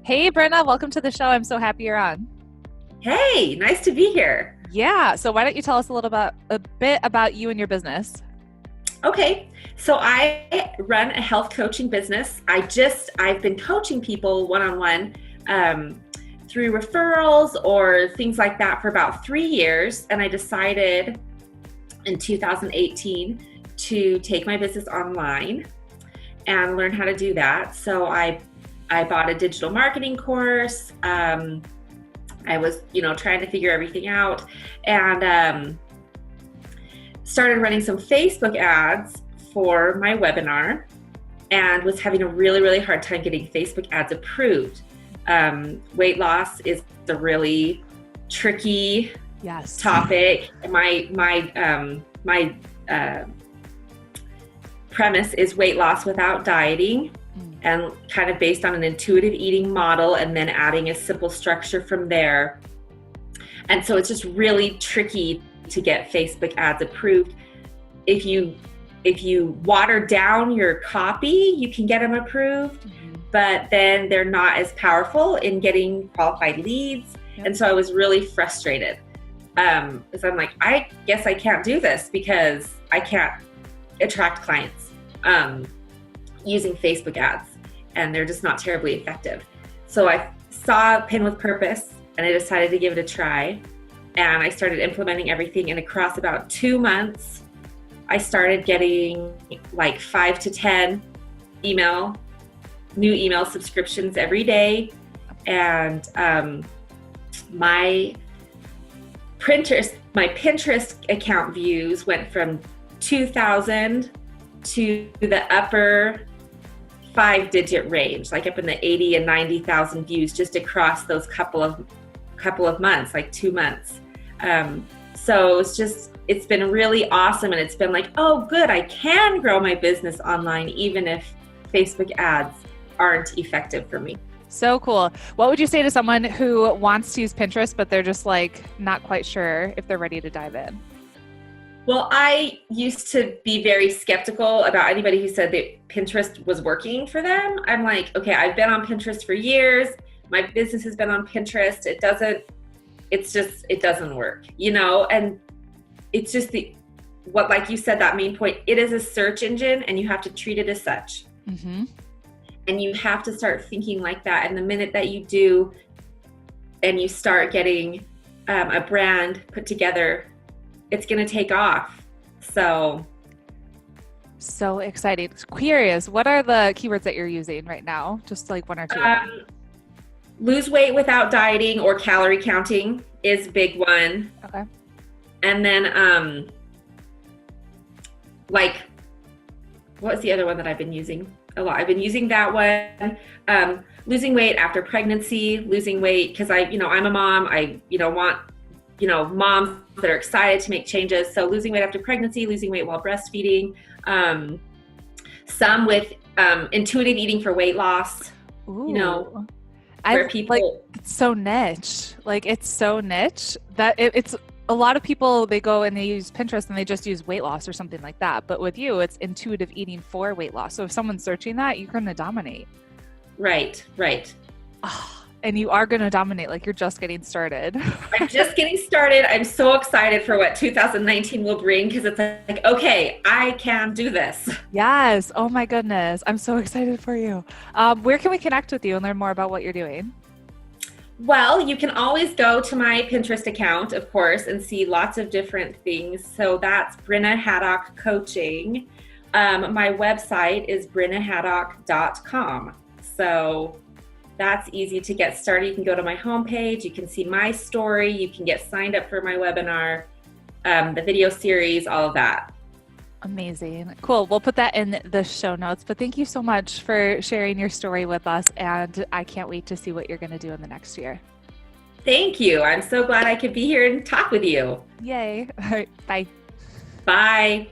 Hey, Brenna, welcome to the show. I'm so happy you're on. Hey, nice to be here. Yeah, so why don't you tell us a bit about you and your business? Okay, so I run a health coaching business. I've been coaching people one-on-one through referrals or things like that for about 3 years. And I decided in 2018 to take my business online and learn how to do that. So I bought a digital marketing course. I was, trying to figure everything out, and started running some Facebook ads for my webinar, and was having a really, really hard time getting Facebook ads approved. Weight loss is a really tricky topic. My premise is weight loss without dieting, and kind of based on an intuitive eating model, and then adding a simple structure from there. And so it's just really tricky to get Facebook ads approved. If you water down your copy, you can get them approved, but then they're not as powerful in getting qualified leads. Yep. And so I was really frustrated because I'm like, I guess I can't do this because I can't attract clients using Facebook ads, and they're just not terribly effective. So I saw Pin with Purpose, and I decided to give it a try. And I started implementing everything, and across about 2 months, I started getting like 5 to 10 new email subscriptions every day. And my Pinterest account views went from 2,000 to the upper 5-digit range, like up in the 80 and 90,000 views just across those couple of months, like 2 months. So it's been really awesome. And it's been like, oh, good, I can grow my business online, even if Facebook ads aren't effective for me. So cool. What would you say to someone who wants to use Pinterest, but they're just like not quite sure if they're ready to dive in? Well, I used to be very skeptical about anybody who said that Pinterest was working for them. I'm like, okay, I've been on Pinterest for years. My business has been on Pinterest. It doesn't work, and it's just like you said, that main point, it is a search engine, and you have to treat it as such. Mm-hmm. And you have to start thinking like that. And the minute that you do, and you start getting a brand put together, it's going to take off. So exciting. Curious, what are the keywords that you're using right now? Just like one or two. Lose weight without dieting or calorie counting is a big one. Okay. And then what's the other one that I've been using a lot? I've been using that one. Losing weight after pregnancy, losing weight because I'm a mom. I want moms that are excited to make changes. So losing weight after pregnancy, losing weight while breastfeeding, some with intuitive eating for weight loss. Ooh. Where people it's so niche. Like it's so niche that it's a lot of people, they go and they use Pinterest and they just use weight loss or something like that. But with you, it's intuitive eating for weight loss. So if someone's searching that, you're going to dominate. Right. And you are going to dominate, like you're just getting started. I'm just getting started. I'm so excited for what 2019 will bring, because it's like, okay, I can do this. Yes. Oh my goodness. I'm so excited for you. Where can we connect with you and learn more about what you're doing? Well, you can always go to my Pinterest account, of course, and see lots of different things. So that's Brenna Haddock Coaching. My website is brennahaddock.com. So that's easy to get started. You can go to my homepage. You can see my story. You can get signed up for my webinar, the video series, all of that. Amazing. Cool. We'll put that in the show notes. But thank you so much for sharing your story with us. And I can't wait to see what you're going to do in the next year. Thank you. I'm so glad I could be here and talk with you. Yay. All right. Bye. Bye.